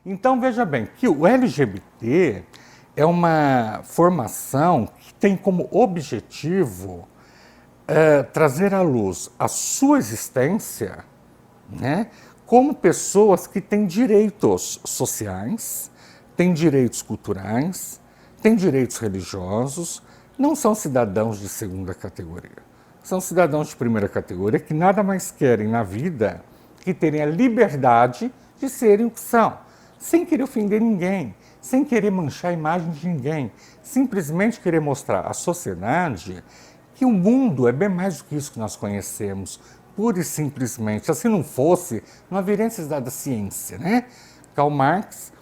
Então, veja bem, que o LGBT é uma formação que tem como objetivo trazer à luz a sua existência, né, como pessoas que têm direitos sociais, têm direitos culturais, têm direitos religiosos, não são cidadãos de segunda categoria. São cidadãos de primeira categoria que nada mais querem na vida que terem a liberdade de serem o que são, sem querer ofender ninguém, sem querer manchar a imagem de ninguém, simplesmente querer mostrar à sociedade que o mundo é bem mais do que isso que nós conhecemos, pura e simplesmente. Se não fosse, não haveria necessidade da ciência, né? Karl Marx,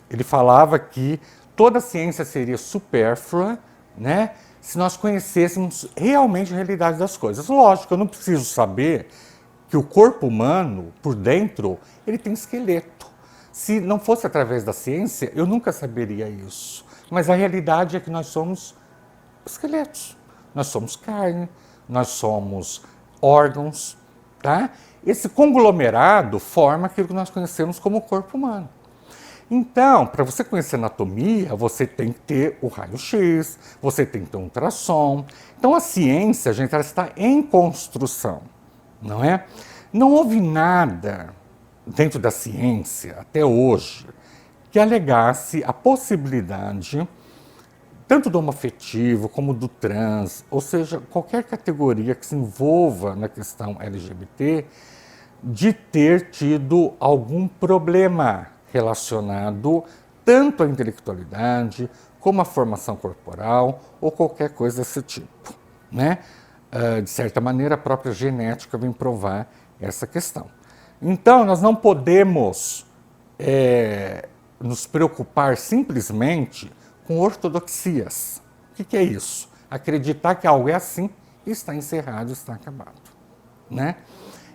ele falava que toda a ciência seria supérflua, né, se nós conhecêssemos realmente a realidade das coisas. Lógico, eu não preciso saber que o corpo humano, por dentro, ele tem esqueleto. Se não fosse através da ciência, eu nunca saberia isso. Mas a realidade é que nós somos esqueletos. Nós somos carne, nós somos órgãos, tá? Esse conglomerado forma aquilo que nós conhecemos como corpo humano. Então, para você conhecer anatomia, você tem que ter o raio-x, você tem que ter um ultrassom. Então, a ciência, gente, ela está em construção, não é? Não houve nada dentro da ciência, até hoje, que alegasse a possibilidade, tanto do homoafetivo como do trans, ou seja, qualquer categoria que se envolva na questão LGBT, de ter tido algum problema relacionado tanto à intelectualidade, como à formação corporal, ou qualquer coisa desse tipo, né? De certa maneira, a própria genética vem provar essa questão. Então, nós não podemos nos preocupar simplesmente com ortodoxias. O que é isso? Acreditar que algo é assim e está encerrado, está acabado, né?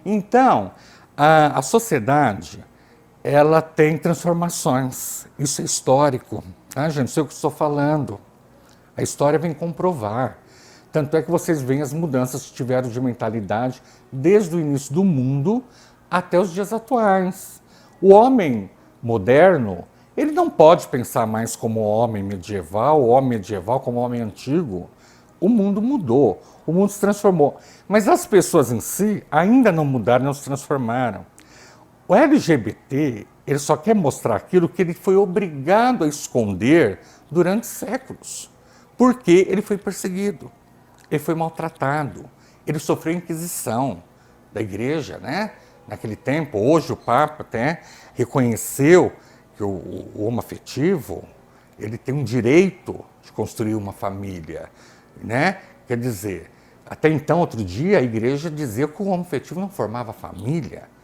Então, a sociedade, ela tem transformações. Isso é histórico, tá, gente? Não sei o que estou falando. A história vem comprovar. Tanto é que vocês veem as mudanças que tiveram de mentalidade desde o início do mundo até os dias atuais. O homem moderno, ele não pode pensar mais como homem medieval, o homem medieval como homem antigo. O mundo mudou, o mundo se transformou. Mas as pessoas em si ainda não mudaram, não se transformaram. O LGBT, ele só quer mostrar aquilo que ele foi obrigado a esconder durante séculos. Porque ele foi perseguido, ele foi maltratado, ele sofreu inquisição da igreja, né? Naquele tempo. Hoje o Papa até reconheceu que o homoafetivo, ele tem um direito de construir uma família, né? Quer dizer, até então, outro dia, a igreja dizia que o homoafetivo não formava família.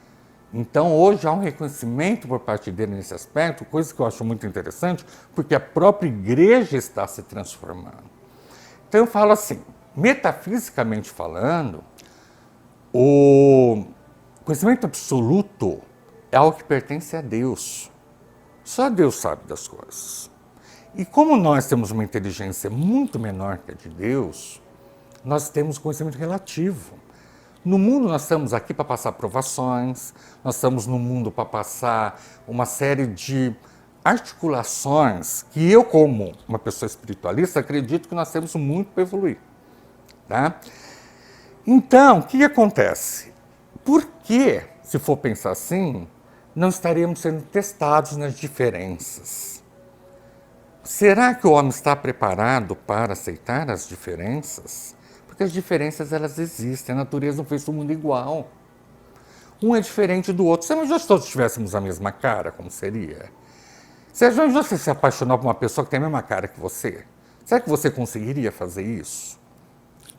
Então, hoje há um reconhecimento por parte dele nesse aspecto, coisa que eu acho muito interessante, porque a própria igreja está se transformando. Então, eu falo assim, metafisicamente falando, o conhecimento absoluto é algo que pertence a Deus. Só Deus sabe das coisas. E como nós temos uma inteligência muito menor que a de Deus, nós temos conhecimento relativo. No mundo nós estamos aqui para passar provações, nós estamos no mundo para passar uma série de articulações que eu, como uma pessoa espiritualista, acredito que nós temos muito para evoluir. Tá? Então, o que acontece? Por que, se for pensar assim, não estaremos sendo testados nas diferenças? Será que o homem está preparado para aceitar as diferenças? Porque as diferenças, elas existem, a natureza não fez o mundo igual. Um é diferente do outro. Você imagina se todos tivéssemos a mesma cara, como seria? Você imagina você se apaixonar por uma pessoa que tem a mesma cara que você? Será que você conseguiria fazer isso?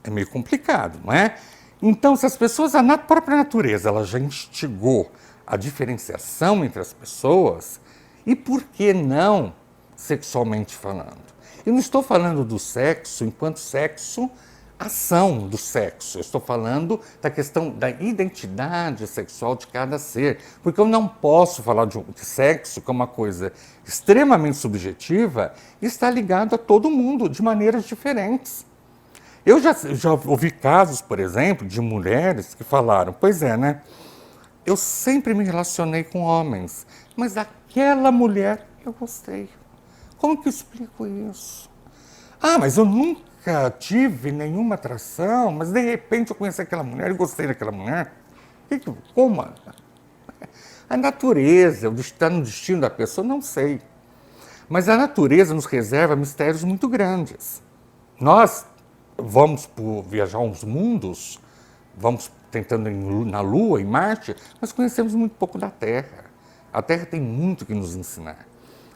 É meio complicado, não é? Então, se as pessoas, a própria natureza, ela já instigou a diferenciação entre as pessoas, e por que não sexualmente falando? Eu não estou falando do sexo enquanto sexo, ação do sexo. Eu estou falando da questão da identidade sexual de cada ser. Porque eu não posso falar de sexo, que é uma coisa extremamente subjetiva, e está ligado a todo mundo de maneiras diferentes. Eu já ouvi casos, por exemplo, de mulheres que falaram, pois é, né? Eu sempre me relacionei com homens, mas aquela mulher eu gostei. Como que eu explico isso? Ah, mas eu nunca tive nenhuma atração, mas de repente eu conheci aquela mulher e gostei daquela mulher. Como? A natureza, está no destino da pessoa, não sei. Mas a natureza nos reserva mistérios muito grandes. Nós vamos viajar uns mundos, vamos tentando ir na Lua, em Marte, mas conhecemos muito pouco da Terra. A Terra tem muito que nos ensinar.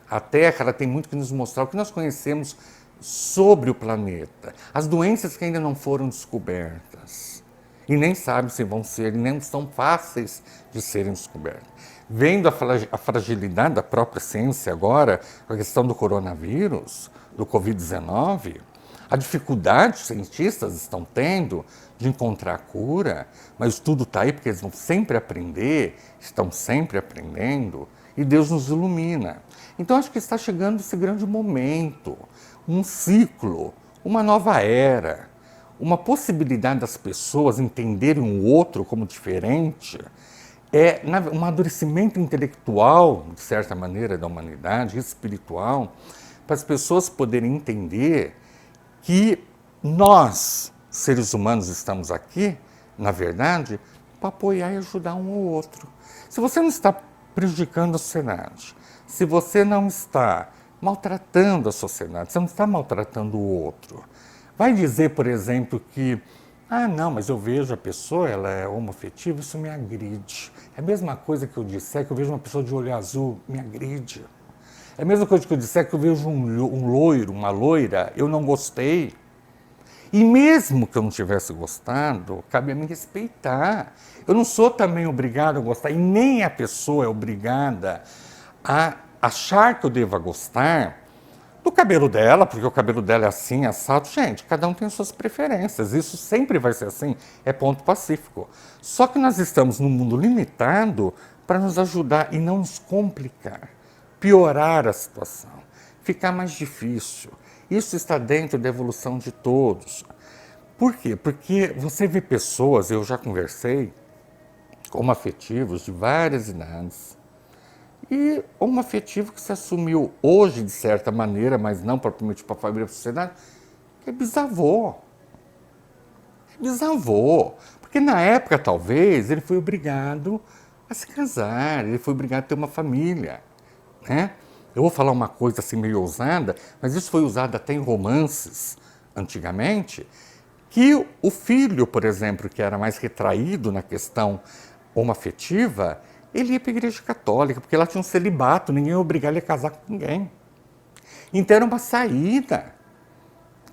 A Terra ela tem muito que nos mostrar o que nós conhecemos sobre o planeta. As doenças que ainda não foram descobertas. E nem sabem se vão ser, e nem são fáceis de serem descobertas. Vendo a fragilidade da própria ciência agora, a questão do coronavírus, do Covid-19, a dificuldade que os cientistas estão tendo de encontrar a cura, mas tudo está aí porque eles vão sempre aprender, estão sempre aprendendo, e Deus nos ilumina. Então acho que está chegando esse grande momento, um ciclo, uma nova era, uma possibilidade das pessoas entenderem o outro como diferente, um amadurecimento intelectual, de certa maneira, da humanidade, espiritual, para as pessoas poderem entender que nós, seres humanos, estamos aqui, na verdade, para apoiar e ajudar um ao outro. Se você não está prejudicando a sociedade, se você não está maltratando a sociedade, você não está maltratando o outro, vai dizer, por exemplo, que não, mas eu vejo a pessoa, ela é homoafetiva, isso me agride. É a mesma coisa que eu disser que eu vejo uma pessoa de olho azul, me agride. É a mesma coisa que eu disser que eu vejo um loiro, uma loira, eu não gostei. E mesmo que eu não tivesse gostado, cabe a mim respeitar. Eu não sou também obrigado a gostar, e nem a pessoa é obrigada a achar que eu deva gostar do cabelo dela, porque o cabelo dela é assim, assado. Gente, cada um tem suas preferências, isso sempre vai ser assim, é ponto pacífico. Só que nós estamos num mundo limitado para nos ajudar e não nos complicar, piorar a situação, ficar mais difícil. Isso está dentro da evolução de todos. Por quê? Porque você vê pessoas, eu já conversei, homoafetivos de várias idades, e homoafetivo que se assumiu hoje, de certa maneira, mas não propriamente para a família e para a sociedade, que é bisavô. É bisavô. Porque na época, talvez, ele foi obrigado a se casar, ele foi obrigado a ter uma família, né? Eu vou falar uma coisa assim meio ousada, mas isso foi usado até em romances antigamente, que o filho, por exemplo, que era mais retraído na questão homoafetiva, ele ia para a igreja católica, porque lá tinha um celibato, ninguém ia obrigar ele a casar com ninguém. Então era uma saída,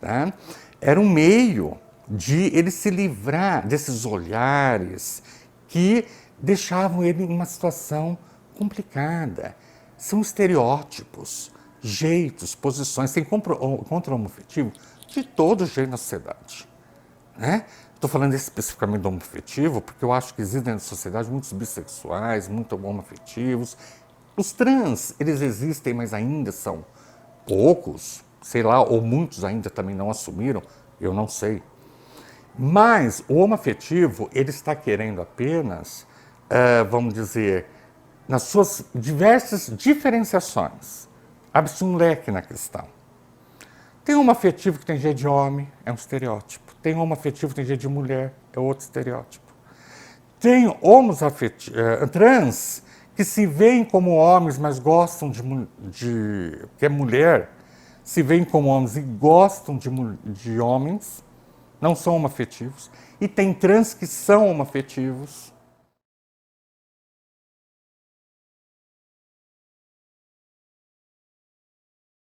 tá? Era um meio de ele se livrar desses olhares que deixavam ele em uma situação complicada. São estereótipos, jeitos, posições. Você encontra o homoafetivo de todo jeito na sociedade, né? Estou falando especificamente do homoafetivo porque eu acho que existem na sociedade muitos bissexuais, muitos homoafetivos. Os trans, eles existem, mas ainda são poucos, sei lá, ou muitos ainda também não assumiram, eu não sei. Mas o homoafetivo, ele está querendo apenas, vamos dizer, nas suas diversas diferenciações, abre-se um leque na questão. Tem homoafetivo que tem jeito de homem, é um estereótipo. Tem homoafetivo que tem jeito de mulher, é outro estereótipo. Tem trans que se veem como homens, mas gostam que é mulher, se veem como homens e gostam de homens, não são homoafetivos. E tem trans que são homoafetivos,